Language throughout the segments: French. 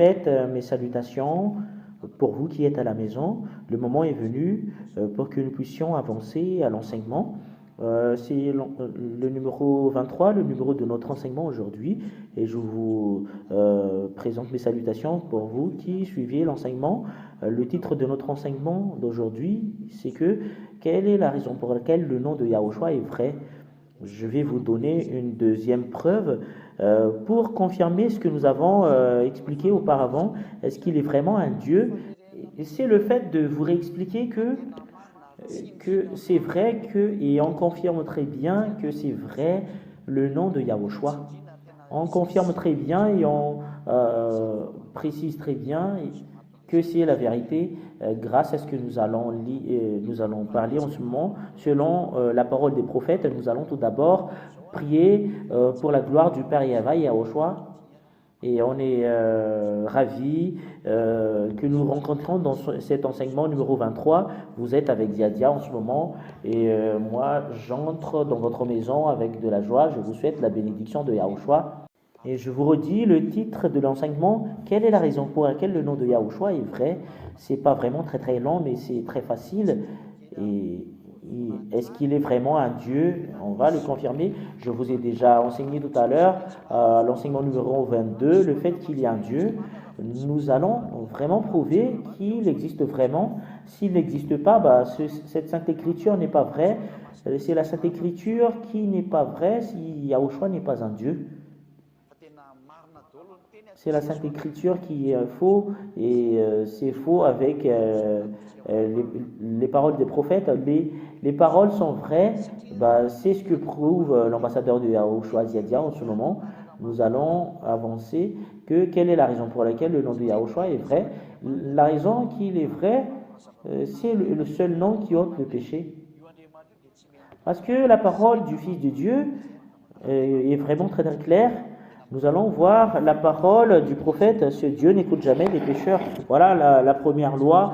prophète, mes salutations pour vous qui êtes à la maison. Le moment est venu pour que nous puissions avancer à l'enseignement. C'est le numéro 23, le numéro de notre enseignement aujourd'hui. Et je vous présente mes salutations pour vous qui suivez l'enseignement. Le titre de notre enseignement d'aujourd'hui, c'est que quelle est la raison pour laquelle le nom de Yahushua est vrai? Je vais vous donner une deuxième preuve pour confirmer ce que nous avons expliqué auparavant. Est-ce qu'il est vraiment un Dieu? Et c'est le fait de vous réexpliquer que c'est vrai et on confirme très bien que c'est vrai le nom de Yahushua. On confirme très bien et on précise très bien que c'est la vérité grâce à ce que nous allons parler en ce moment. Selon la parole des prophètes, nous allons tout d'abord prier pour la gloire du Père Yahvé Yahushua. Et on est ravis que nous rencontrons dans cet enseignement numéro 23. Vous êtes avec Ziadia en ce moment et moi j'entre dans votre maison avec de la joie. Je vous souhaite la bénédiction de Yahushua. Et je vous redis le titre de l'enseignement. Quelle est la raison pour laquelle le nom de Yahushua est vrai? C'est pas vraiment très très long, mais c'est très facile. Et est-ce qu'il est vraiment un Dieu? On va le confirmer. Je vous ai déjà enseigné tout à l'heure l'enseignement numéro 22, le fait qu'il y a un Dieu. Nous allons vraiment prouver qu'il existe vraiment. S'il n'existe pas, cette Sainte Écriture n'est pas vraie. C'est la Sainte Écriture qui n'est pas vraie si Yahushua n'est pas un Dieu. C'est la Sainte Écriture qui est faux et c'est faux avec les paroles des prophètes. Les paroles sont vraies, c'est ce que prouve l'ambassadeur de Yahushua Ziadia en ce moment. Nous allons avancer quelle est la raison pour laquelle le nom de Yahushua est vrai. La raison qu'il est vrai, c'est le seul nom qui ôte le péché. Parce que la parole du Fils de Dieu est vraiment très très claire. Nous allons voir la parole du prophète, ce Dieu n'écoute jamais les pécheurs. Voilà la première loi.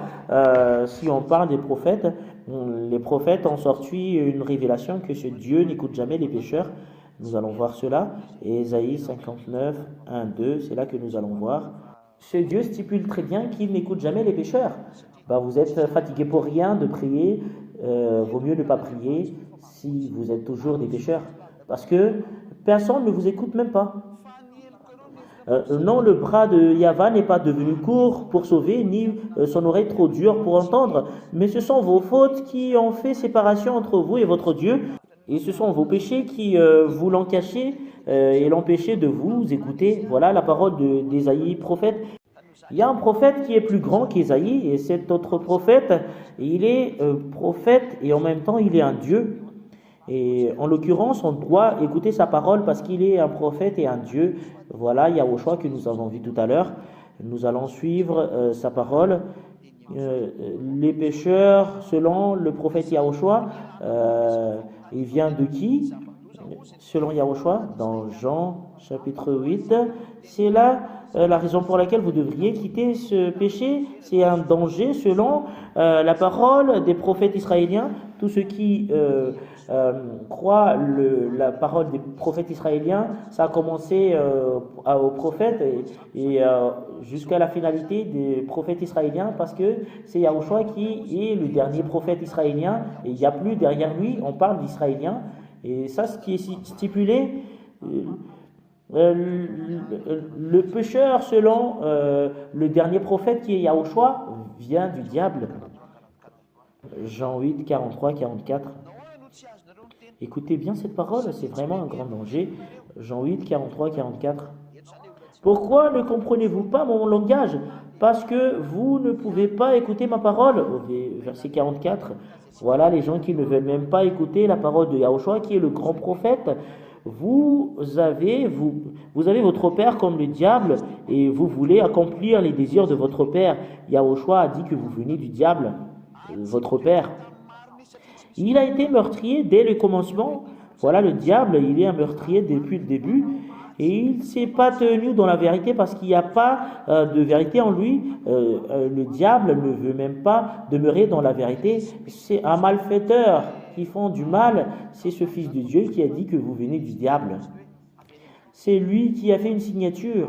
Si on parle des prophètes, les prophètes ont sorti une révélation que ce Dieu n'écoute jamais les pécheurs. Nous allons voir cela. Et Ésaïe 59, 1, 2, c'est là que nous allons voir. Ce Dieu stipule très bien qu'il n'écoute jamais les pécheurs. Vous êtes fatigué pour rien de prier. Vaut mieux ne pas prier si vous êtes toujours des pécheurs. Parce que personne ne vous écoute même pas. Non, le bras de Yahvé n'est pas devenu court pour sauver, ni son oreille trop dure pour entendre, mais ce sont vos fautes qui ont fait séparation entre vous et votre Dieu, et ce sont vos péchés qui vous l'ont caché et l'empêché de vous écouter. Voilà la parole d'Ésaïe, prophète. Il y a un prophète qui est plus grand qu'Ésaïe, et cet autre prophète, il est prophète et en même temps il est un Dieu. Et en l'occurrence, on doit écouter sa parole parce qu'il est un prophète et un Dieu. Voilà Yahushua que nous avons vu tout à l'heure. Nous allons suivre sa parole. Les pécheurs, selon le prophète Yahushua, il vient de qui? Selon Yahushua, dans Jean chapitre 8, c'est là la raison pour laquelle vous devriez quitter ce péché. C'est un danger selon la parole des prophètes israéliens. Tous ceux qui croient la parole des prophètes israéliens, ça a commencé aux prophètes et jusqu'à la finalité des prophètes israéliens, parce que c'est Yahushua qui est le dernier prophète israélien et il n'y a plus derrière lui, on parle d'Israéliens. Et ça, ce qui est stipulé, le pécheur selon le dernier prophète qui est Yahushua vient du diable. Jean 8, 43, 44. Écoutez bien cette parole, c'est vraiment un grand danger. Jean 8, 43, 44. Pourquoi ne comprenez-vous pas mon langage? Parce que vous ne pouvez pas écouter ma parole. Verset 44. Voilà les gens qui ne veulent même pas écouter la parole de Yahushua, qui est le grand prophète. Vous avez votre père comme le diable et vous voulez accomplir les désirs de votre père. Yahushua a dit que vous venez du diable, votre père. Il a été meurtrier dès le commencement. Voilà le diable, il est un meurtrier depuis le début. Et il ne s'est pas tenu dans la vérité parce qu'il n'y a pas de vérité en lui. Le diable ne veut même pas demeurer dans la vérité. C'est un malfaiteur qui font du mal. C'est ce Fils de Dieu qui a dit que vous venez du diable. C'est lui qui a fait une signature.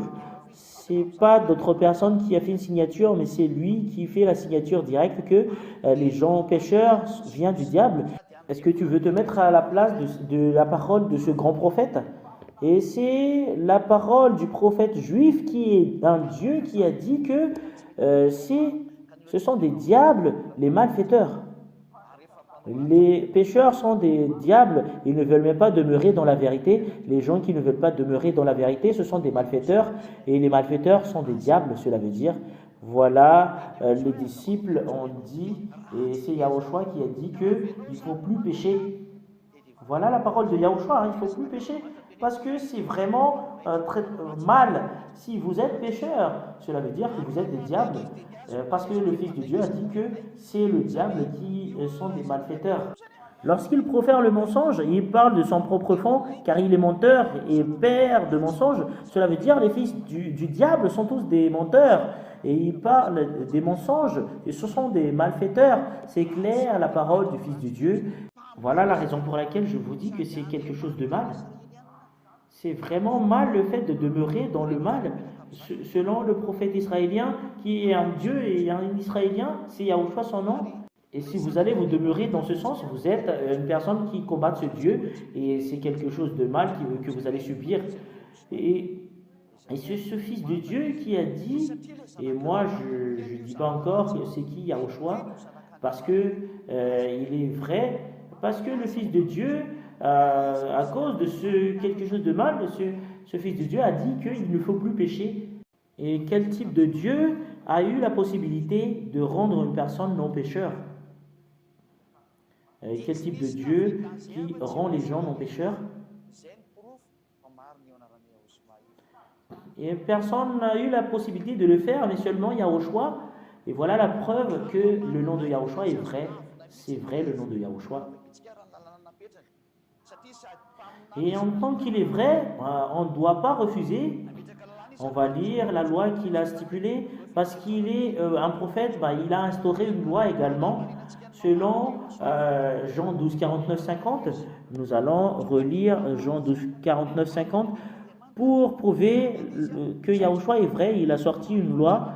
c'est pas d'autre personne qui a fait une signature, mais c'est lui qui fait la signature directe que les gens pécheurs viennent du diable. Est-ce que tu veux te mettre à la place de la parole de ce grand prophète? Et c'est la parole du prophète juif qui est un Dieu qui a dit que ce sont des diables, les malfaiteurs. Les pécheurs sont des diables, ils ne veulent même pas demeurer dans la vérité. Les gens qui ne veulent pas demeurer dans la vérité, ce sont des malfaiteurs, et les malfaiteurs sont des diables, cela veut dire. Voilà, les disciples ont dit, et c'est Yahushua qui a dit qu'il ne faut plus pécher. Voilà la parole de Yahushua, il ne faut plus pécher, parce que c'est vraiment très mal. Si vous êtes pécheur, cela veut dire que vous êtes des diables, parce que le Fils de Dieu a dit que c'est le diable qui sont des malfaiteurs. Lorsqu'il profère le mensonge, il parle de son propre fond, car il est menteur et père de mensonges. Cela veut dire que les fils du diable sont tous des menteurs. Et il parle des mensonges, et ce sont des malfaiteurs. C'est clair, la parole du Fils de Dieu. Voilà la raison pour laquelle je vous dis que c'est quelque chose de mal. C'est vraiment mal le fait de demeurer dans le mal. Selon le prophète israélien, qui est un Dieu et un Israélien, c'est Yahushua son nom. Et si vous allez vous demeurer dans ce sens, vous êtes une personne qui combat ce Dieu, et c'est quelque chose de mal que vous allez subir. Et c'est ce Fils de Dieu qui a dit, et moi je ne dis pas encore c'est qui Yahushua, parce que il est vrai, parce que le Fils de Dieu, à cause de quelque chose de mal, ce Fils de Dieu a dit qu'il ne faut plus pécher. Et quel type de Dieu a eu la possibilité de rendre une personne non pécheur? Quel type de Dieu qui rend les gens non pécheurs? Et personne n'a eu la possibilité de le faire, mais seulement Yahushua. Et voilà la preuve que le nom de Yahushua est vrai. C'est vrai le nom de Yahushua. Et en tant qu'il est vrai, on ne doit pas refuser. On va lire la loi qu'il a stipulée, parce qu'il est un prophète, il a instauré une loi également. Selon Jean 12, 49, 50, nous allons relire Jean 12, 49, 50 pour prouver que Yahushua est vrai. Il a sorti une loi.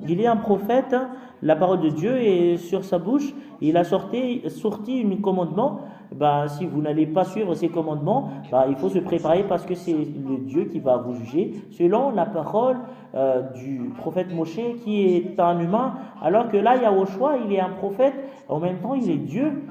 Il est un prophète, la parole de Dieu est sur sa bouche. Il a sorti un commandement. Si vous n'allez pas suivre ces commandements, il faut se préparer, parce que c'est le Dieu qui va vous juger selon la parole du prophète Moshe, qui est un humain, alors que là Yahushua il est un prophète, en même temps il est Dieu.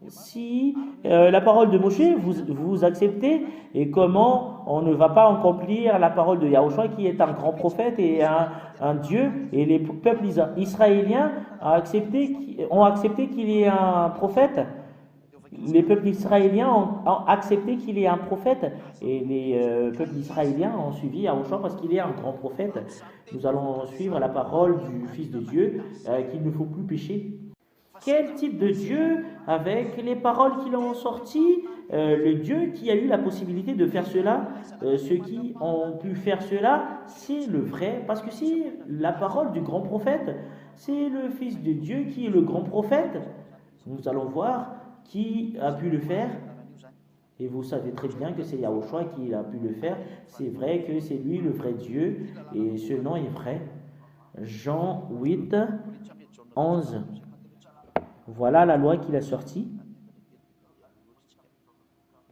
Si la parole de Moshe vous acceptez, et comment on ne va pas accomplir la parole de Yahushua, qui est un grand prophète et un Dieu, et les peuples israéliens ont accepté qu'il est un prophète. Les peuples israéliens ont accepté qu'il est un prophète, et les peuples israéliens ont suivi Yahushua parce qu'il est un grand prophète. Nous allons suivre la parole du Fils de Dieu, qu'il ne faut plus pécher. Quel type de Dieu, avec les paroles qu'il ont sorties, le Dieu qui a eu la possibilité de faire cela, ceux qui ont pu faire cela, c'est le vrai, parce que c'est la parole du grand prophète, c'est le Fils de Dieu qui est le grand prophète. Nous allons voir qui a pu le faire, et vous savez très bien que c'est Yahushua qui a pu le faire. C'est vrai que c'est lui le vrai Dieu, et ce nom est vrai. Jean 8, 11. Voilà la loi qu'il a sortie.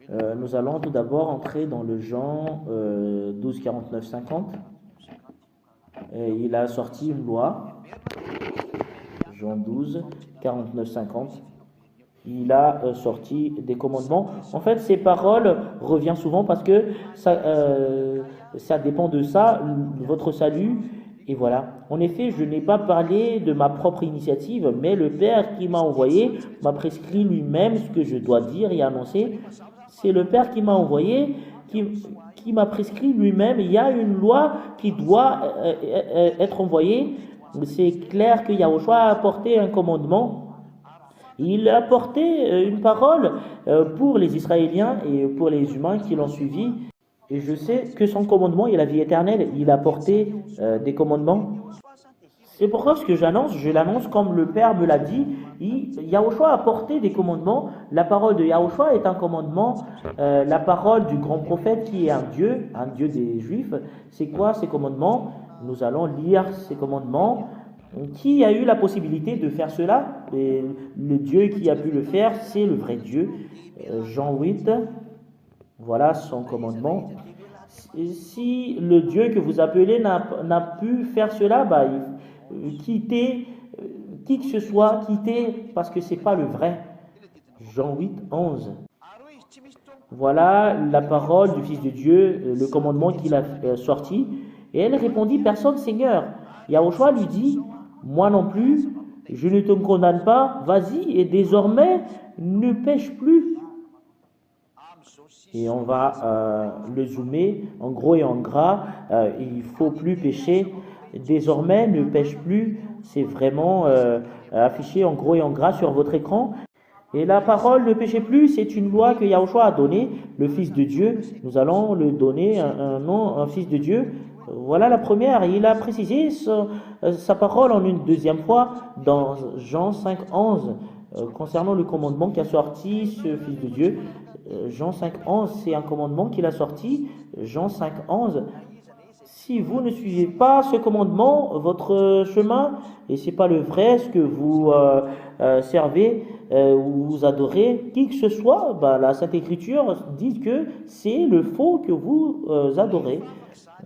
Nous allons tout d'abord entrer dans le Jean 12, 49, 50. Il a sorti une loi. Jean 12, 49, 50. Il a sorti des commandements. En fait, ces paroles reviennent souvent parce que ça dépend de ça, votre salut. Et voilà. En effet, je n'ai pas parlé de ma propre initiative, mais le Père qui m'a envoyé m'a prescrit lui-même ce que je dois dire et annoncer. C'est le Père qui m'a envoyé, qui m'a prescrit lui-même. Il y a une loi qui doit être envoyée. C'est clair que Yahushua a apporté un commandement. Il a apporté une parole pour les Israéliens et pour les humains qui l'ont suivi. Et je sais que son commandement est la vie éternelle. Il a apporté des commandements. C'est pourquoi ce que j'annonce, je l'annonce comme le Père me l'a dit. Yahushua a porté des commandements. La parole de Yahushua est un commandement. La parole du grand prophète qui est un Dieu des Juifs. C'est quoi ces commandements? Nous allons lire ces commandements. Qui a eu la possibilité de faire cela? Et le Dieu qui a pu le faire, c'est le vrai Dieu. Jean 8, voilà son commandement. Si le Dieu que vous appelez n'a pu faire cela, bah, quittez, qui que ce soit, quittez, parce que ce n'est pas le vrai. Jean 8, 11. Voilà la parole du Fils de Dieu, le commandement qu'il a sorti. Et elle répondit, personne, Seigneur. Yahushua lui dit, moi non plus, je ne te condamne pas, vas-y, et désormais, ne pêche plus. Et on va le zoomer en gros et en gras. Il ne faut plus pécher. Désormais, ne pêche plus. C'est vraiment affiché en gros et en gras sur votre écran. Et la parole ne péchez plus, c'est une loi que Yahushua a donnée, le Fils de Dieu. Nous allons le donner un nom, un Fils de Dieu. Voilà la première. Il a précisé sa parole en une deuxième fois dans Jean 5, 11 concernant le commandement qu'a sorti ce Fils de Dieu. Jean 5, 11, c'est un commandement qu'il a sorti. Jean 5, 11. Si vous ne suivez pas ce commandement, votre chemin, et ce n'est pas le vrai, ce que vous servez ou vous adorez, qui que ce soit, bah, la Sainte Écriture dit que c'est le faux que vous adorez.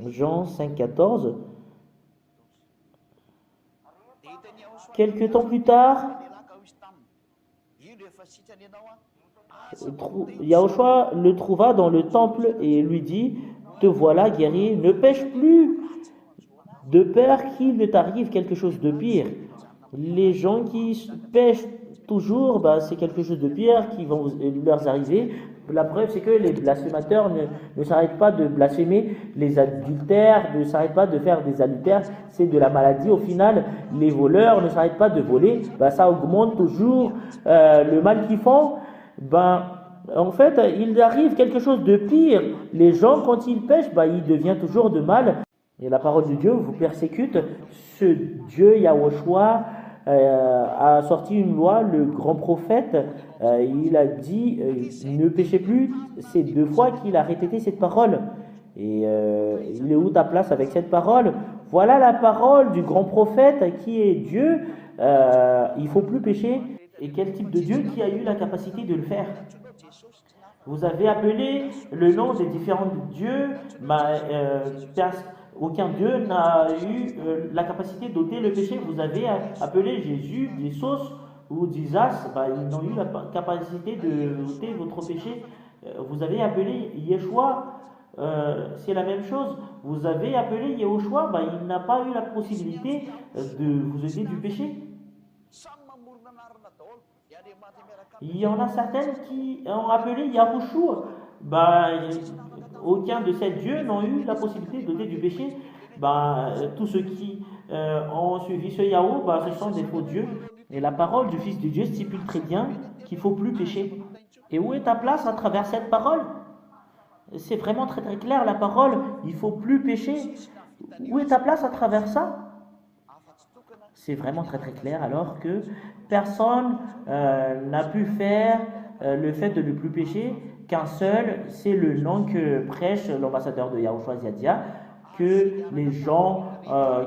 Jean 5, 14. Quelque temps plus tard, Yahushua le trouva dans le temple et lui dit, te voilà guéri, ne pêche plus, de peur qu'il ne t'arrive quelque chose de pire. Les gens qui pêchent toujours, bah, c'est quelque chose de pire qui va leur arriver. La preuve, c'est que les blasphémateurs ne s'arrêtent pas de blasphémer, les adultères ne s'arrêtent pas de faire des adultères, c'est de la maladie. Au final, les voleurs ne s'arrêtent pas de voler, bah, ça augmente toujours le mal qu'ils font. Ben, en fait, il arrive quelque chose de pire. Les gens, quand ils pêchent, ben, il devient toujours de mal. Et la parole de Dieu vous persécute. Ce Dieu, Yahushua, a sorti une loi, le grand prophète, il a dit ne péchez plus. C'est 2 fois qu'il a répété cette parole. Et il est où ta place avec cette parole? Voilà la parole du grand prophète qui est Dieu. Il ne faut plus pécher. Et quel type de Dieu qui a eu la capacité de le faire? Vous avez appelé le nom des différents dieux, aucun Dieu n'a eu la capacité d'ôter le péché. Vous avez appelé Jésus d'Isos ou d'Isas, ils n'ont eu la capacité de ôter votre péché. Vous avez appelé Yeshua, c'est la même chose. Vous avez appelé Yahushua, il n'a pas eu la possibilité de vous ôter du péché. Il y en a certaines qui ont appelé Yahushua. Aucun de ces dieux n'ont eu la possibilité d'ôter du péché. Tous ceux qui ont suivi ce Yahou, ce sont des faux dieux. Et la parole du Fils de Dieu stipule très bien qu'il ne faut plus pécher. Et où est ta place à travers cette parole? C'est vraiment très très clair, la parole, il ne faut plus pécher. Où est ta place à travers ça? C'est vraiment très très clair, alors que personne n'a pu faire le fait de ne plus pécher, qu'un seul, c'est le nom que prêche l'ambassadeur de Yahushua Ziadia, que les gens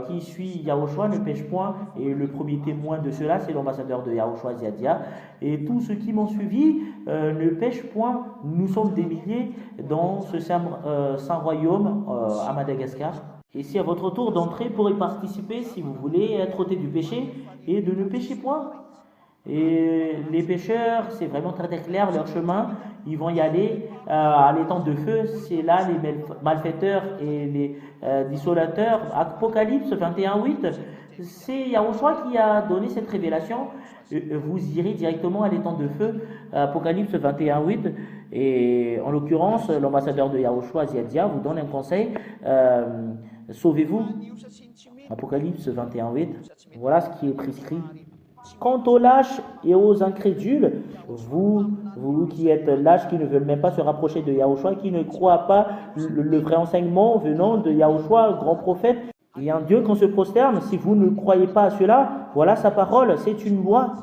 qui suivent Yahushua ne pêchent point, et le premier témoin de cela, c'est l'ambassadeur de Yahushua Ziadia, et tous ceux qui m'ont suivi ne pêchent point. Nous sommes des milliers dans ce saint royaume à Madagascar. Et c'est à votre tour d'entrer pour y participer si vous voulez être ôté du péché et de ne pécher point. Et les pécheurs, c'est vraiment très très clair, leur chemin, ils vont y aller à l'étang de feu. C'est là les malfaiteurs et les dissolateurs. Apocalypse 21:8, c'est Yahushua qui a donné cette révélation. Vous irez directement à l'étang de feu, Apocalypse 21:8. Et en l'occurrence, l'ambassadeur de Yahushua Ziadia vous donne un conseil. Sauvez-vous. Apocalypse 21:8. Voilà ce qui est prescrit. Quant aux lâches et aux incrédules, vous qui êtes lâches, qui ne veulent même pas se rapprocher de Yahushua, qui ne croient pas le vrai enseignement venant de Yahushua, grand prophète, Il y a un Dieu qu'on se prosterne. Si vous ne croyez pas à cela, voilà sa parole. C'est une loi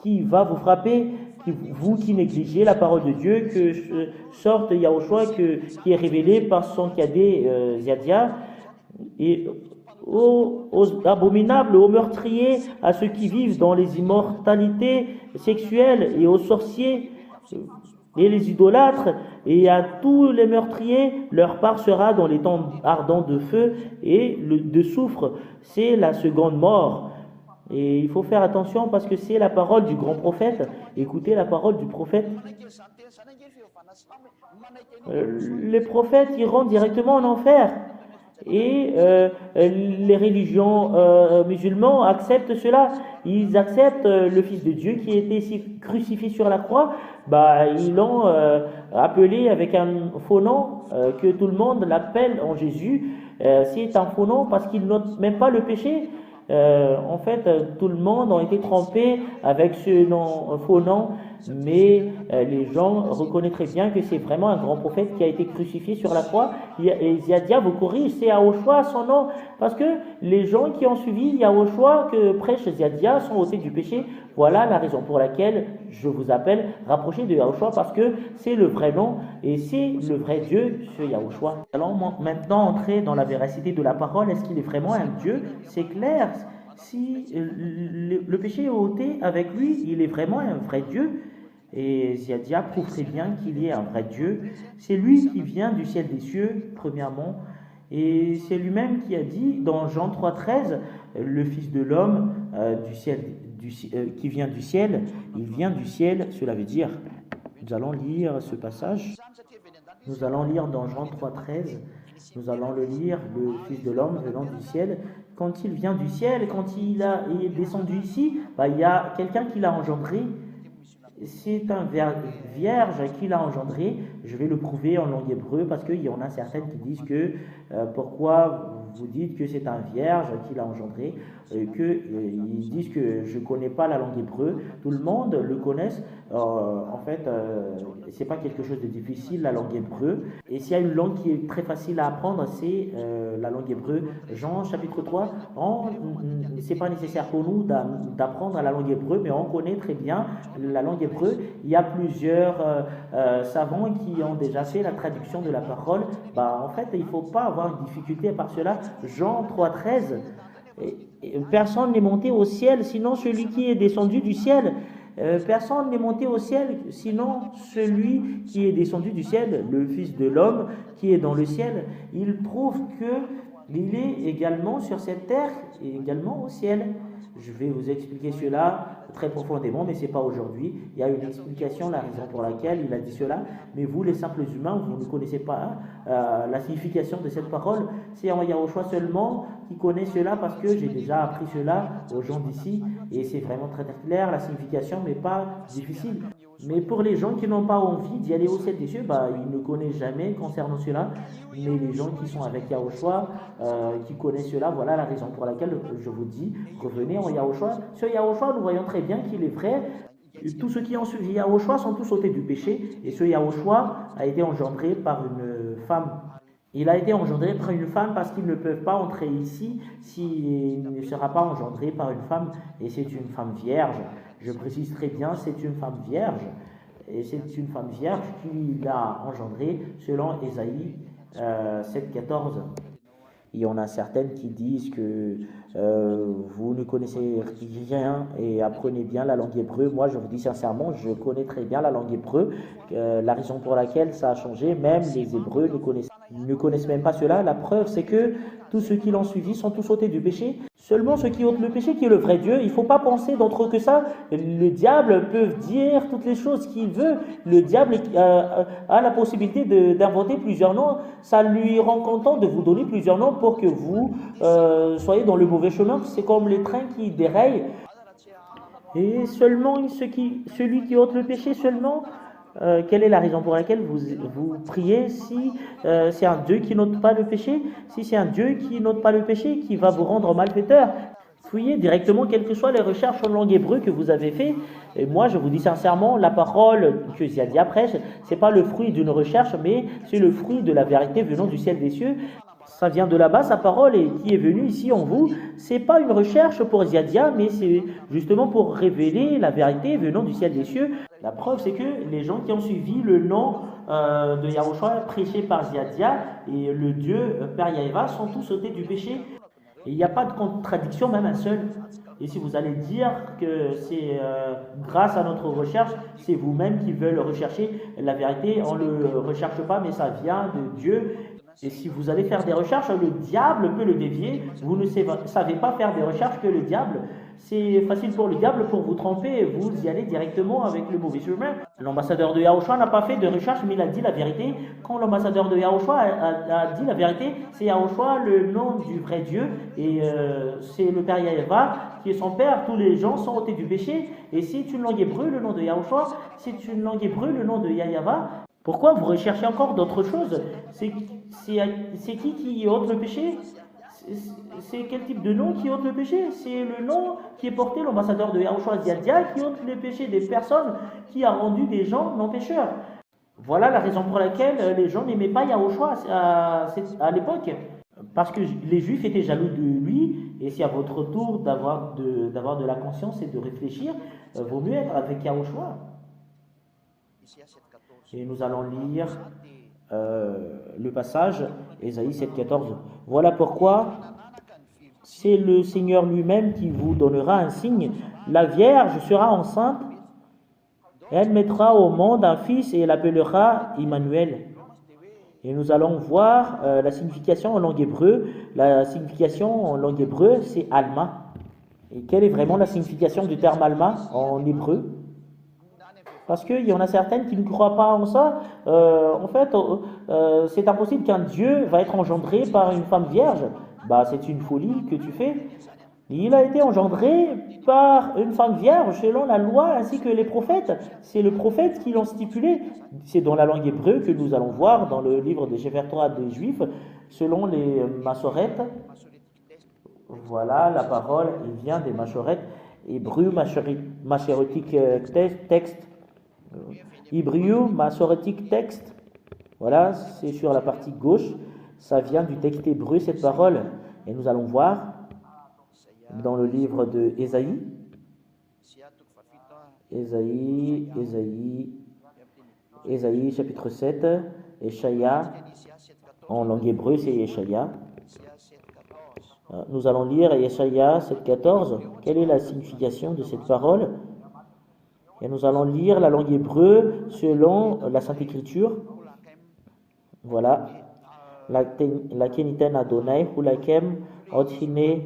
qui va vous frapper. Vous qui négligez la parole de Dieu, que sorte Yahushua qui est révélé par son cadet Ziadia, et aux abominables, aux meurtriers, à ceux qui vivent dans les immortalités sexuelles et aux sorciers et les idolâtres, et à tous les meurtriers, leur part sera dans les temps ardents de feu et de soufre. C'est la seconde mort. Et il faut faire attention parce que c'est la parole du grand prophète. Écoutez la parole du prophète. Les prophètes iront directement en enfer. Et les religions musulmans acceptent cela. Ils acceptent le Fils de Dieu qui a été crucifié sur la croix. Ils l'ont appelé avec un faux nom que tout le monde l'appelle en Jésus. C'est un faux nom parce qu'il note même pas le péché. Tout le monde a été trompé avec ce nom, faux nom, mais les gens reconnaîtraient bien que c'est vraiment un grand prophète qui a été crucifié sur la croix. Et Ziadia vous corrige, c'est Yahushua son nom, parce que les gens qui ont suivi Yahushua que prêche Ziadia sont ôtés du péché. Voilà la raison pour laquelle je vous appelle rapprocher de Yahushua, parce que c'est le vrai nom et c'est le vrai Dieu, ce Yahushua. Allons maintenant entrer dans la véracité de la parole. Est-ce qu'il est vraiment un Dieu? C'est clair. Si le péché est ôté avec lui, il est vraiment un vrai Dieu. Et Ziadia prouve très bien qu'il est un vrai Dieu. C'est lui qui vient du ciel des cieux, premièrement. Et c'est lui-même qui a dit dans Jean 3,13, le Fils de l'homme qui vient du ciel, il vient du ciel, cela veut dire, nous allons lire ce passage, nous allons lire dans Jean 3,13, nous allons le lire, le Fils de l'homme venant du ciel. Quand il vient du ciel, quand il est descendu ici, il y a quelqu'un qui l'a engendré. C'est un vierge qui l'a engendré. Je vais le prouver en langue hébreu parce qu'il y en a certaines qui disent que pourquoi vous dites que c'est un vierge qui l'a engendré, ils disent que je ne connais pas la langue hébreu. Tout le monde le connaît. C'est pas quelque chose de difficile, la langue hébreu. Et s'il y a une langue qui est très facile à apprendre, c'est la langue hébreu. Jean chapitre 3, c'est pas nécessaire pour nous d'apprendre la langue hébreu, mais on connaît très bien la langue hébreu. Il y a plusieurs savants qui ont déjà fait la traduction de la parole. Il ne faut pas avoir une difficulté par cela. Jean 3,13, personne n'est monté au ciel, sinon celui qui est descendu du ciel. Personne n'est monté au ciel, sinon celui qui est descendu du ciel, le Fils de l'homme qui est dans le ciel. Il prouve qu'il est également sur cette terre et également au ciel. Je vais vous expliquer cela très profondément, mais ce n'est pas aujourd'hui. Il y a une explication, la raison pour laquelle il a dit cela. Mais vous, les simples humains, vous ne connaissez pas la signification de cette parole. C'est en Yahushua seulement qui connaît cela, parce que j'ai déjà appris cela aux gens d'ici. Et c'est vraiment très très clair, la signification, mais pas difficile. Mais pour les gens qui n'ont pas envie d'y aller au ciel des cieux, ils ne connaissent jamais concernant cela. Mais les gens qui sont avec Yahushua, qui connaissent cela, voilà la raison pour laquelle je vous dis, revenez en Yahushua. Sur Yahushua, nous voyons très bien qu'il est vrai. Tous ceux qui ont suivi Yahushua sont tous ôtés du péché. Et ce Yahushua a été engendré par une femme. Il a été engendré par une femme parce qu'ils ne peuvent pas entrer ici s'il ne sera pas engendré par une femme. Et c'est une femme vierge. Je précise très bien, c'est une femme vierge. Et c'est une femme vierge qui l'a engendré selon Ésaïe 7,14. Il y en a certaines qui disent que vous ne connaissez rien et apprenez bien la langue hébreu. Moi, je vous dis sincèrement, je connais très bien la langue hébreu. La raison pour laquelle ça a changé, même les Hébreux ne connaissent même pas cela. La preuve, c'est que tous ceux qui l'ont suivi sont tous ôtés du péché. Seulement ceux qui ôtent le péché, qui est le vrai Dieu. Il ne faut pas penser d'autre que ça. Le diable peut dire toutes les choses qu'il veut. Le diable a la possibilité d'inventer plusieurs noms. Ça lui rend content de vous donner plusieurs noms pour que vous soyez dans le mauvais chemin. C'est comme les trains qui déraillent. Et seulement celui qui ôte le péché seulement. Quelle est la raison pour laquelle vous priez si c'est un Dieu qui n'ôte pas le péché? Si c'est un Dieu qui n'ôte pas le péché, qui va vous rendre malfaiteur, fouillez directement quelles que soient les recherches en langue hébreu que vous avez fait. Et moi, je vous dis sincèrement, la parole que Ziadia prêche, c'est pas le fruit d'une recherche, mais c'est le fruit de la vérité venant du ciel des cieux. ça vient de là-bas, sa parole, et qui est venue ici en vous. C'est pas une recherche pour Ziadia, mais c'est justement pour révéler la vérité venant du ciel des cieux. La preuve, c'est que les gens qui ont suivi le nom de Yahushua prêché par Ziadia et le Dieu Père Yahva sont tous ôtés du péché. Et il n'y a pas de contradiction, même un seul. Et si vous allez dire que c'est grâce à notre recherche, c'est vous-même qui veulent rechercher la vérité, on ne le recherche pas, mais ça vient de Dieu. Et si vous allez faire des recherches, le diable peut le dévier. Vous ne savez pas faire des recherches que le diable. C'est facile pour le diable pour vous tromper et vous y allez directement avec le mauvais chemin. L'ambassadeur de Yahushua n'a pas fait de recherche, mais il a dit la vérité. Quand l'ambassadeur de Yahushua a dit la vérité, c'est Yahushua le nom du vrai Dieu et c'est le Père Yahva qui est son Père. Tous les gens sont ôtés du péché. Et c'est une langue hébreu, le nom de Yahushua, c'est une langue hébreu, le nom de Yahva. Pourquoi vous recherchez encore d'autres choses? C'est qui ôte le péché? C'est quel type de nom qui ôte le péché? C'est le nom qui est porté l'ambassadeur de Yahushua Ziadia qui ôte le péché des personnes, qui a rendu des gens non pécheurs. Voilà la raison pour laquelle les gens n'aimaient pas Yahushua à l'époque. Parce que les Juifs étaient jaloux de lui, et c'est à votre tour d'avoir de la conscience et de réfléchir, vaut mieux être avec Yahushua. Et nous allons lire le passage, Ésaïe 7,14. Voilà pourquoi c'est le Seigneur lui-même qui vous donnera un signe. La Vierge sera enceinte, elle mettra au monde un fils et l'appellera Emmanuel. Et nous allons voir la signification en langue hébreu. La signification en langue hébreu, c'est Alma. Et quelle est vraiment la signification du terme Alma en hébreu? Parce qu'il y en a certaines qui ne croient pas en ça. En fait, c'est impossible qu'un Dieu va être engendré par une femme vierge. C'est une folie que tu fais. Il a été engendré par une femme vierge selon la loi ainsi que les prophètes. C'est le prophète qui l'ont stipulé. C'est dans la langue hébreu que nous allons voir dans le livre des Sefer Torah des Juifs, selon les Massorètes. Voilà, la parole vient des Massorètes. Hébreu, Massorétique texte. Hébreu, Massorétique texte. Voilà, c'est sur la partie gauche. Ça vient du texte hébreu, cette parole. Et nous allons voir dans le livre de Ésaïe, chapitre 7, Échaïa, en langue hébreu, c'est Échaïa. Nous allons lire Échaïa 7,14. Quelle est la signification de cette parole? Et nous allons lire la langue hébreu selon la Sainte Écriture. Voilà. La keniten Adonai, hulakem, othine,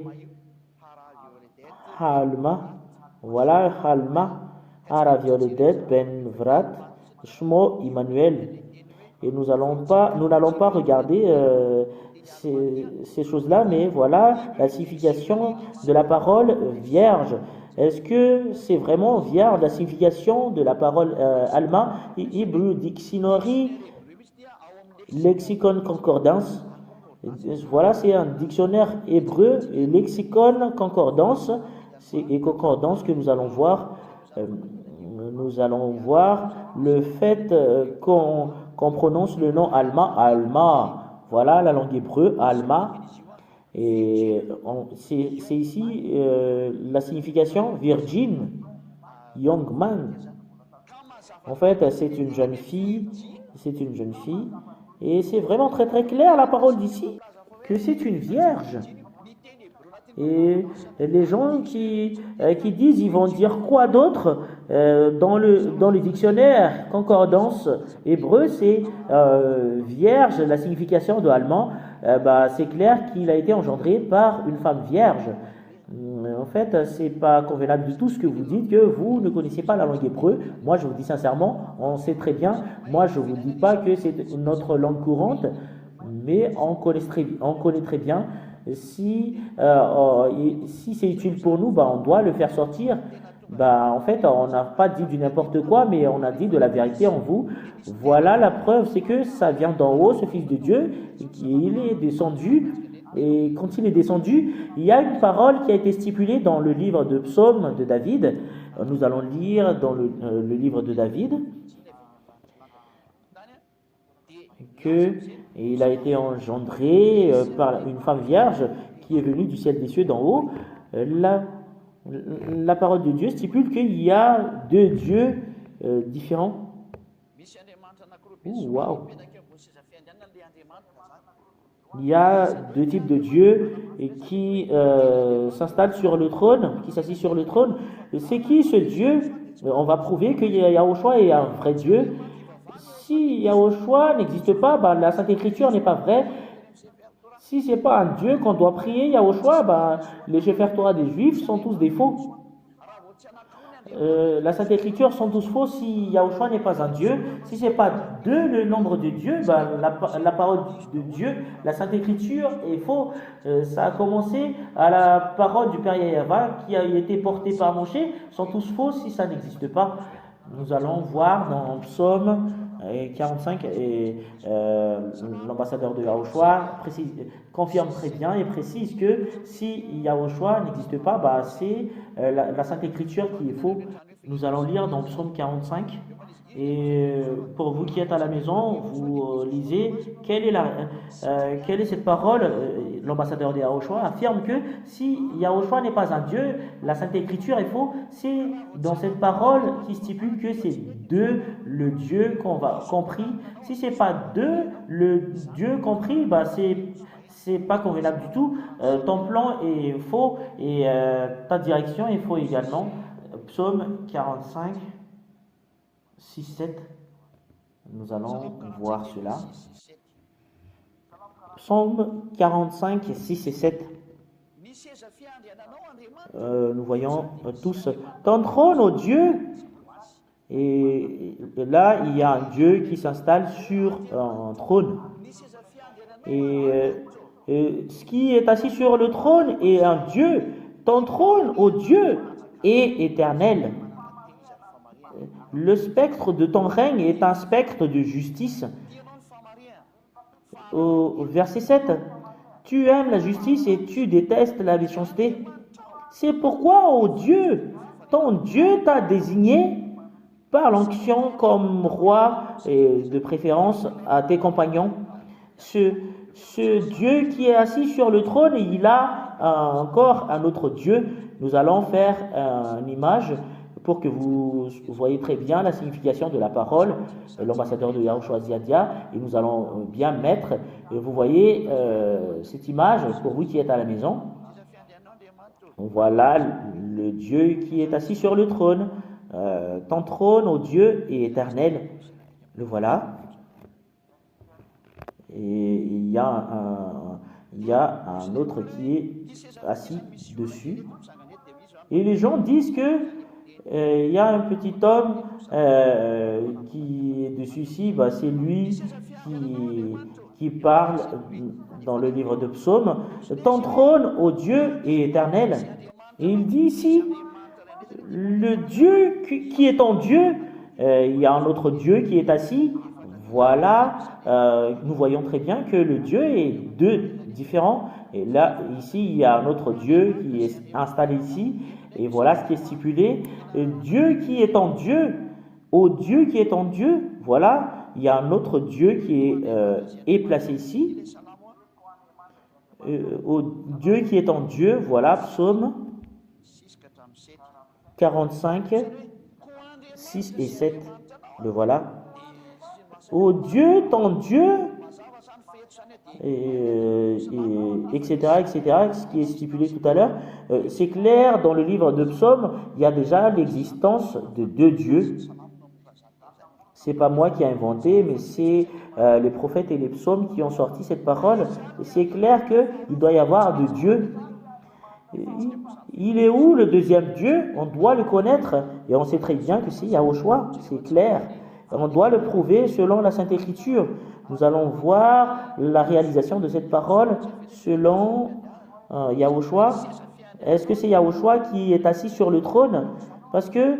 halma. Voilà, halma, aravioledet, ben vrat, shmo, Emmanuel. Et nous n'allons pas regarder ces choses-là, mais voilà la signification de la parole vierge. Est-ce que c'est vraiment vierge la signification de la parole Alma? Hebrew Dictionary, Lexicon Concordance. Voilà, c'est un dictionnaire hébreu et lexicon concordance. Et concordance que nous allons voir. Nous allons voir le fait qu'on prononce le nom Alma, Alma. Voilà la langue hébreu, Alma. Et c'est ici la signification virgin, young man. En fait, c'est une jeune fille. Et c'est vraiment très très clair la parole d'ici, que c'est une vierge. Et les gens qui disent, ils vont dire quoi d'autre dans le dictionnaire concordance hébreu, c'est vierge, la signification de allemand, c'est clair qu'il a été engendré par une femme vierge. En fait, c'est pas convenable du tout ce que vous dites, que vous ne connaissez pas la langue hébreu. Moi, je vous dis sincèrement, on sait très bien. Moi, je vous dis pas que c'est notre langue courante, mais on connaît très bien. Si c'est utile pour nous, on doit le faire sortir. En fait, on n'a pas dit du n'importe quoi, mais on a dit de la vérité en vous. Voilà la preuve, c'est que ça vient d'en haut, ce Fils de Dieu, et qu'il est descendu. Et quand il est descendu, il y a une parole qui a été stipulée dans le livre de Psaume de David. Nous allons lire dans le livre de David que Et il a été engendré par une femme vierge qui est venue du ciel des cieux d'en haut. La, la parole de Dieu stipule qu'il y a deux dieux différents. Waouh! Il y a deux types de dieux et qui s'installent sur le trône, qui s'assient sur le trône. C'est qui ce Dieu? On va prouver que Yahushua est un vrai Dieu. Si Yahushua n'existe pas, bah, la Sainte Écriture n'est pas vraie. Si c'est pas un Dieu qu'on doit prier, Yahushua, bah, les chefs Torah des Juifs sont tous des faux. La Sainte Écriture sont tous faux si Yahushua n'est pas un Dieu. Si c'est pas deux le nombre de Dieu, bah, la parole de Dieu, la Sainte Écriture est faux. Ça a commencé à la parole du Père Yahava qui a été portée par Moshe, sont tous faux si ça n'existe pas. Nous allons voir dans Psaume 45 et l'ambassadeur de Yahushua confirme très bien et précise que si Yahushua n'existe pas, bah, c'est la Sainte Écriture qui est faux. Nous allons lire dans Psaume 45 et pour vous qui êtes à la maison, vous lisez quelle est cette parole. L'ambassadeur de Yahushua affirme que si Yahushua n'est pas un Dieu, la Sainte Écriture est faux. C'est dans cette parole qui stipule que c'est deux le Dieu compris. Si c'est pas deux le Dieu compris, bah c'est pas convenable du tout. Ton plan est faux et ta direction est faux également. Psaume 45, 6, 7. Nous allons voir cela. Psaume 45, 6 et 7. Nous voyons tous ton trône, ô Dieu. Et là, il y a un Dieu qui s'installe sur un trône. Et ce qui est assis sur le trône est un Dieu. Ton trône, ô Dieu, est éternel. Le spectre de ton règne est un spectre de justice. Au verset 7, tu aimes la justice et tu détestes la méchanceté. C'est pourquoi, ô Dieu, ton Dieu t'a désigné par l'onction comme roi et de préférence à tes compagnons. Ce Dieu qui est assis sur le trône, il a encore un autre Dieu. Nous allons faire une image pour que vous voyez très bien la signification de la parole, l'ambassadeur de Yahushua Ziadia, et nous allons bien mettre, vous voyez cette image pour vous qui êtes à la maison. Voilà le Dieu qui est assis sur le trône. Ton trône, ô Dieu, est éternel. Le voilà. Et il y a un autre qui est assis dessus. Et les gens disent que il y a un petit homme qui est dessus ici, bah, c'est lui qui parle dans le livre de Psaume. Ton trône, ô Dieu, est éternel. Et il dit ici, le Dieu qui est ton Dieu, il y a un autre Dieu qui est assis. Voilà, nous voyons très bien que le Dieu est deux différents. Et là, ici, il y a un autre Dieu qui est installé ici. Et voilà ce qui est stipulé. Dieu qui est en Dieu, ô Dieu qui est en Dieu, voilà, il y a un autre Dieu qui est placé ici. Ô Dieu qui est en Dieu, voilà, Psaume 45, 6 et 7. Le voilà. Ô Dieu, ton Dieu, etc., ce qui est stipulé tout à l'heure. C'est clair, dans le livre de Psaume, il y a déjà l'existence de deux dieux. C'est pas moi qui ai inventé, mais c'est les prophètes et les psaumes qui ont sorti cette parole. Et c'est clair qu'il doit y avoir deux dieux. Il est où le deuxième Dieu? On doit le connaître. Et on sait très bien que c'est Yahushua, c'est clair. On doit le prouver selon la Sainte Écriture. Nous allons voir la réalisation de cette parole selon Yahushua. Est-ce que c'est Yahushua qui est assis sur le trône? Parce que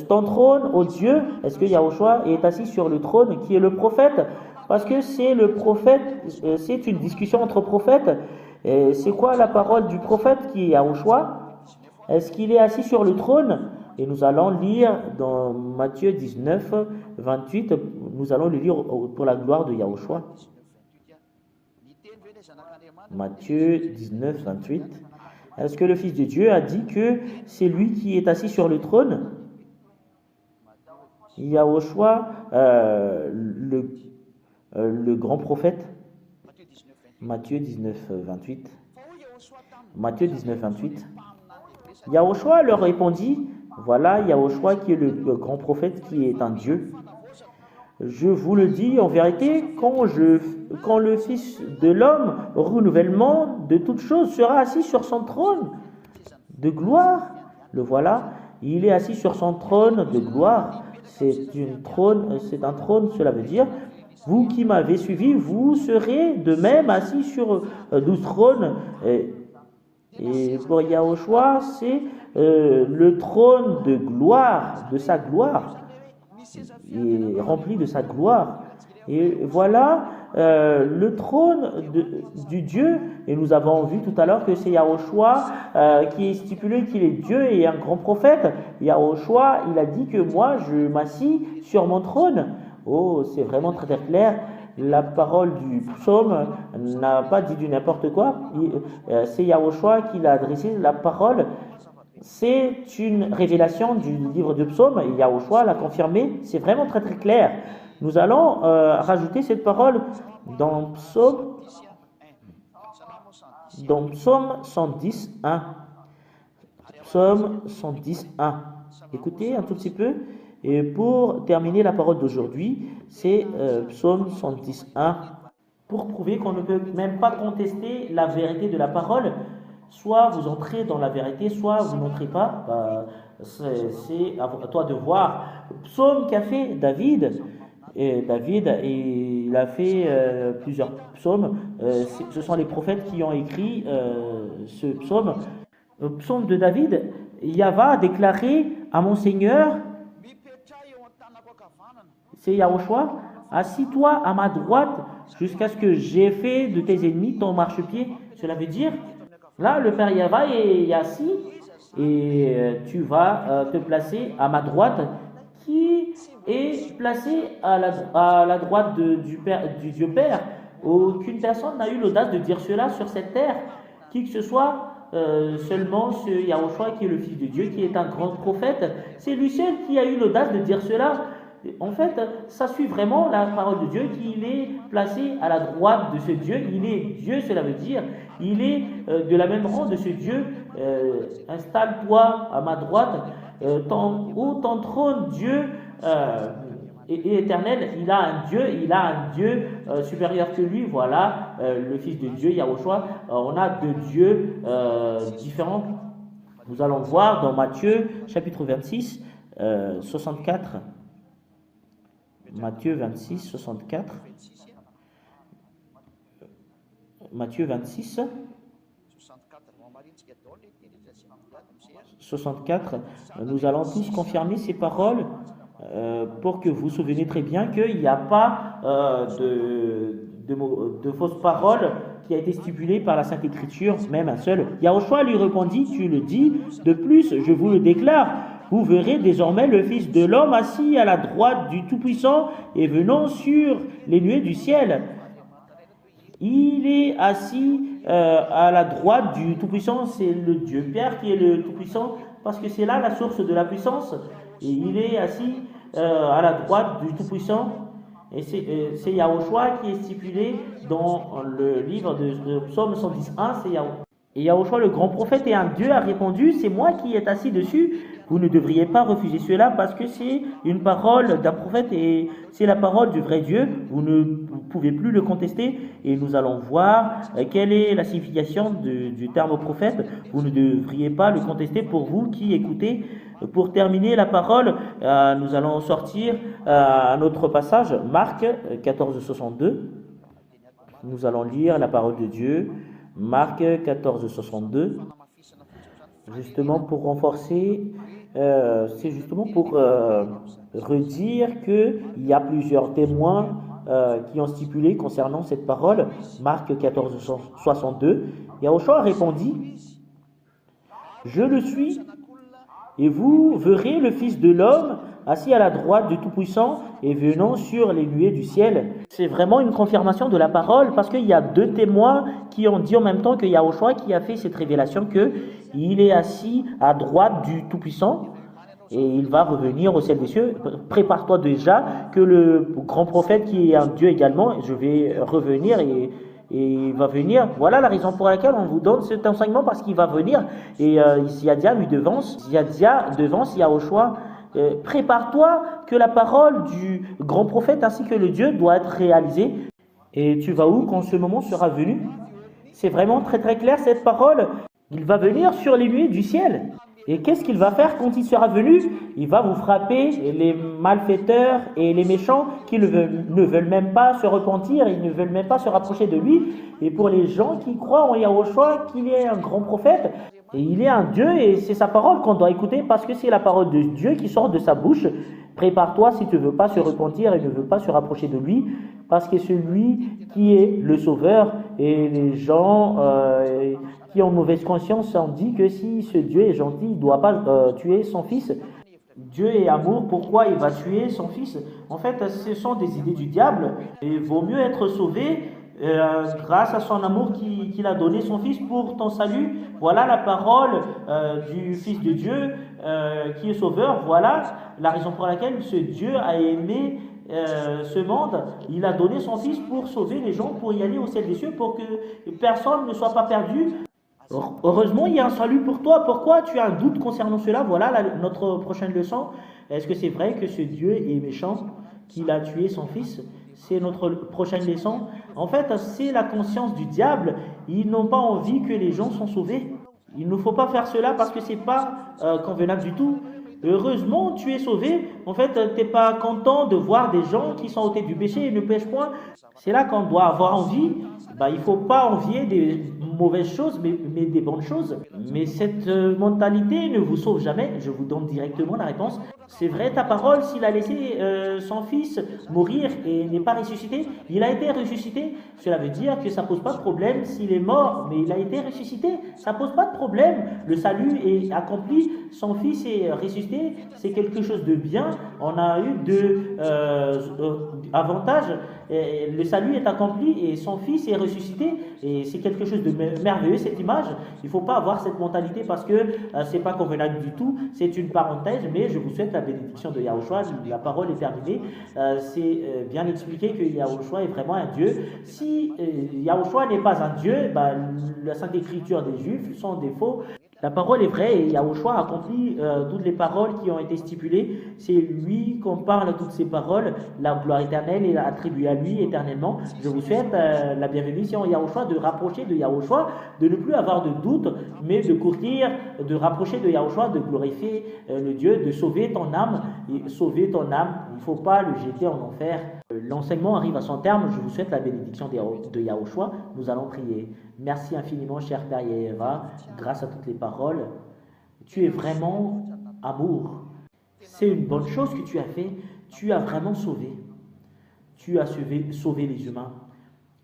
ton trône, ô Dieu, est-ce que Yahushua est assis sur le trône qui est le prophète? Parce que c'est le prophète, c'est une discussion entre prophètes. C'est quoi la parole du prophète qui est Yahushua? Est-ce qu'il est assis sur le trône? Et nous allons lire dans Matthieu 19, 28, nous allons le lire pour la gloire de Yahushua. Matthieu 19, 28. Est-ce que le Fils de Dieu a dit que c'est lui qui est assis sur le trône? Yahushua, le grand prophète, Matthieu 19, 28. Matthieu 19, 28. Yahushua leur répondit, voilà Yahushua qui est le grand prophète, qui est un Dieu. Je vous le dis en vérité, quand le Fils de l'homme, renouvellement de toutes choses, sera assis sur son trône de gloire, le voilà, il est assis sur son trône de gloire. C'est un trône, cela veut dire, vous qui m'avez suivi, vous serez de même assis sur 12 trônes. Et pour Yahushua, c'est le trône de gloire, de sa gloire. Il est rempli de sa gloire. Et voilà le trône du Dieu. Et nous avons vu tout à l'heure que c'est Yahushua qui est stipulé qu'il est Dieu et un grand prophète. Yahushua, il a dit que moi, je m'assis sur mon trône. Oh, c'est vraiment très, très clair. La parole du psaume n'a pas dit du n'importe quoi. C'est Yahushua qui l'a adressé la parole. C'est une révélation du livre de psaume. Et Yahushua l'a confirmé. C'est vraiment très très clair. Nous allons rajouter cette parole dans psaume 110, 1. Psaume 110, 1. Écoutez un tout petit peu. Et pour terminer la parole d'aujourd'hui, c'est psaume 110, 1. Pour prouver qu'on ne peut même pas contester la vérité de la parole, soit vous entrez dans la vérité, soit vous n'entrez pas. C'est à toi de voir. Psaume qu'a fait David. David, il a fait plusieurs psaumes. Ce sont les prophètes qui ont écrit ce psaume. Psaume de David, Yahva a déclaré à mon Seigneur, c'est Yahushua, assis-toi à ma droite jusqu'à ce que j'ai fait de tes ennemis ton marchepied. Cela veut dire, là, le Père Yahva est assis et tu vas te placer à ma droite, qui est placé à la droite du Dieu Père. Aucune personne n'a eu l'audace de dire cela sur cette terre. Qui que ce soit, seulement ce Yahushua qui est le Fils de Dieu, qui est un grand prophète, c'est lui seul qui a eu l'audace de dire cela. En fait, ça suit vraiment la parole de Dieu, qu'il est placé à la droite de ce Dieu. Il est Dieu, cela veut dire, il est de la même rang de ce Dieu. Installe-toi à ma droite, ton trône, Dieu est éternel. Il a un Dieu supérieur que lui. Voilà, le Fils de Dieu, Yahushua. On a deux dieux différents. Nous allons voir dans Matthieu, chapitre 26, 64. Matthieu 26, 64. Matthieu 26, 64. Nous allons tous confirmer ces paroles pour que vous vous souveniez très bien qu'il n'y a pas de fausses paroles qui a été stipulée par la Sainte Écriture, même un seul. Yahushua lui répondit, tu le dis, de plus, je vous le déclare, vous verrez désormais le Fils de l'homme assis à la droite du Tout-Puissant et venant sur les nuées du ciel. Il est assis à la droite du Tout-Puissant, c'est le Dieu Père qui est le Tout-Puissant, parce que c'est là la source de la puissance. Et il est assis à la droite du Tout-Puissant. Et c'est Yahushua qui est stipulé dans le livre de Psaume 110.1, c'est Yahushua. Et Yahushua, le grand prophète et un Dieu, a répondu, c'est moi qui est assis dessus. Vous ne devriez pas refuser cela parce que c'est une parole d'un prophète et c'est la parole du vrai Dieu. Vous ne pouvez plus le contester et nous allons voir quelle est la signification du terme prophète. Vous ne devriez pas le contester pour vous qui écoutez. Pour terminer la parole, nous allons sortir un autre passage, Marc 14, 62. Nous allons lire la parole de Dieu, Marc 14, 62. Justement pour renforcer, c'est justement pour redire qu'il y a plusieurs témoins qui ont stipulé concernant cette parole, Marc 14, 62. Yahushua répondit, « Je le suis, et vous verrez le Fils de l'homme assis à la droite du Tout-Puissant et venant sur les nuées du ciel. C'est vraiment une confirmation de la parole parce qu'il y a deux témoins qui ont dit en même temps que Yahushua qui a fait cette révélation qu'il est assis à droite du Tout-Puissant et il va revenir au ciel des cieux. Prépare-toi déjà que le grand prophète qui est un Dieu également, je vais revenir et il va venir. Voilà la raison pour laquelle on vous donne cet enseignement parce qu'il va venir. Et Ziadia lui devance, Ziadia devance Yahushua. Prépare-toi que la parole du grand prophète ainsi que le Dieu doit être réalisée. Et tu vas où quand ce moment sera venu? C'est vraiment très très clair cette parole. Il va venir sur les nuées du ciel. Et qu'est-ce qu'il va faire quand il sera venu? Il va vous frapper les malfaiteurs et les méchants qui ne veulent même pas se repentir, ils ne veulent même pas se rapprocher de lui. Et pour les gens qui croient en Yahushua, qu'il est un grand prophète, et il est un Dieu et c'est sa parole qu'on doit écouter parce que c'est la parole de Dieu qui sort de sa bouche. Prépare-toi si tu ne veux pas se repentir et ne veux pas se rapprocher de lui parce que c'est lui qui est le sauveur et les gens qui ont mauvaise conscience ont dit que si ce Dieu est gentil, il ne doit pas tuer son fils. Dieu est amour, pourquoi il va tuer son fils? En fait, ce sont des idées du diable. Il vaut mieux être sauvé grâce à son amour qu'il a donné son fils pour ton salut. Voilà la parole du Fils de Dieu qui est sauveur. Voilà la raison pour laquelle ce Dieu a aimé ce monde. Il a donné son fils pour sauver les gens, pour y aller au ciel des cieux, pour que personne ne soit pas perdu. Heureusement, il y a un salut pour toi. Pourquoi tu as un doute concernant cela? Voilà notre prochaine leçon. Est-ce que c'est vrai que ce Dieu est méchant, qu'il a tué son fils? C'est notre prochaine leçon. En fait, c'est la conscience du diable. Ils n'ont pas envie que les gens soient sauvés. Il ne faut pas faire cela parce que ce n'est pas convenable du tout. Heureusement, tu es sauvé. En fait, tu n'es pas content de voir des gens qui sont ôtés du péché et ne pêchent point. C'est là qu'on doit avoir envie. Il ne faut pas envier des mauvaises choses, mais des bonnes choses. Mais cette mentalité ne vous sauve jamais. Je vous donne directement la réponse. C'est vrai ta parole, s'il a laissé son fils mourir et n'est pas ressuscité, il a été ressuscité. Cela veut dire que ça ne pose pas de problème s'il est mort, mais il a été ressuscité. Ça ne pose pas de problème. Le salut est accompli, son fils est ressuscité, c'est quelque chose de bien. On a eu deux avantages. Le salut est accompli et son fils est ressuscité et c'est quelque chose de merveilleux cette image. Il ne faut pas avoir cette mentalité parce que c'est pas convenable du tout, c'est une parenthèse, mais je vous souhaite la bénédiction de Yahushua. La parole est terminée. C'est bien expliqué que Yahushua est vraiment un Dieu. Si Yahushua n'est pas un Dieu, la Sainte Écriture des Juifs sont des faux. La parole est vraie et Yahushua a accompli toutes les paroles qui ont été stipulées. C'est lui qu'on parle toutes ces paroles. La gloire éternelle est attribuée à lui éternellement. Je vous souhaite la bienvenue ici en Yahushua, de rapprocher de Yahushua, de ne plus avoir de doute, mais de courir, de rapprocher de Yahushua, de glorifier le Dieu, de sauver ton âme. Et sauver ton âme, il ne faut pas le jeter en enfer. L'enseignement arrive à son terme. Je vous souhaite la bénédiction de Yahushua. Nous allons prier. Merci infiniment, cher Père Yeheva, grâce à toutes les paroles. Tu es vraiment amour. C'est une bonne chose que tu as fait. Tu as vraiment sauvé. Tu as sauvé les humains.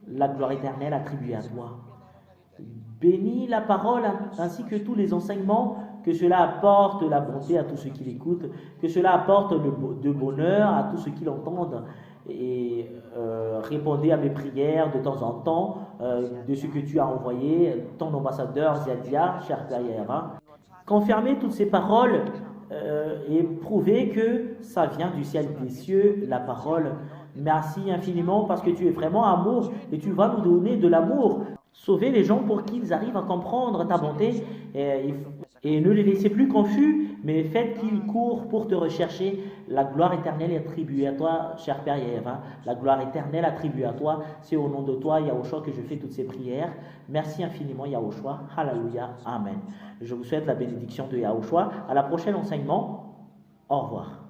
La gloire éternelle attribuée à toi. Bénis la parole ainsi que tous les enseignements, que cela apporte la bonté à tous ceux qui l'écoutent, que cela apporte de bonheur à tous ceux qui l'entendent. Et répondez à mes prières de temps en temps de ce que tu as envoyé, ton ambassadeur Ziadia, cher Père Yahra. Confirmez toutes ces paroles et prouvez que ça vient du ciel des cieux, la parole. Merci infiniment parce que tu es vraiment amour et tu vas nous donner de l'amour. Sauvez les gens pour qu'ils arrivent à comprendre ta bonté et ne les laissez plus confus, mais faites qu'ils courent pour te rechercher. La gloire éternelle est attribuée à toi, cher Père Yahva. La gloire éternelle attribuée à toi. C'est au nom de toi, Yahushua, que je fais toutes ces prières. Merci infiniment, Yahushua. Hallelujah. Amen. Je vous souhaite la bénédiction de Yahushua. À la prochaine enseignement. Au revoir.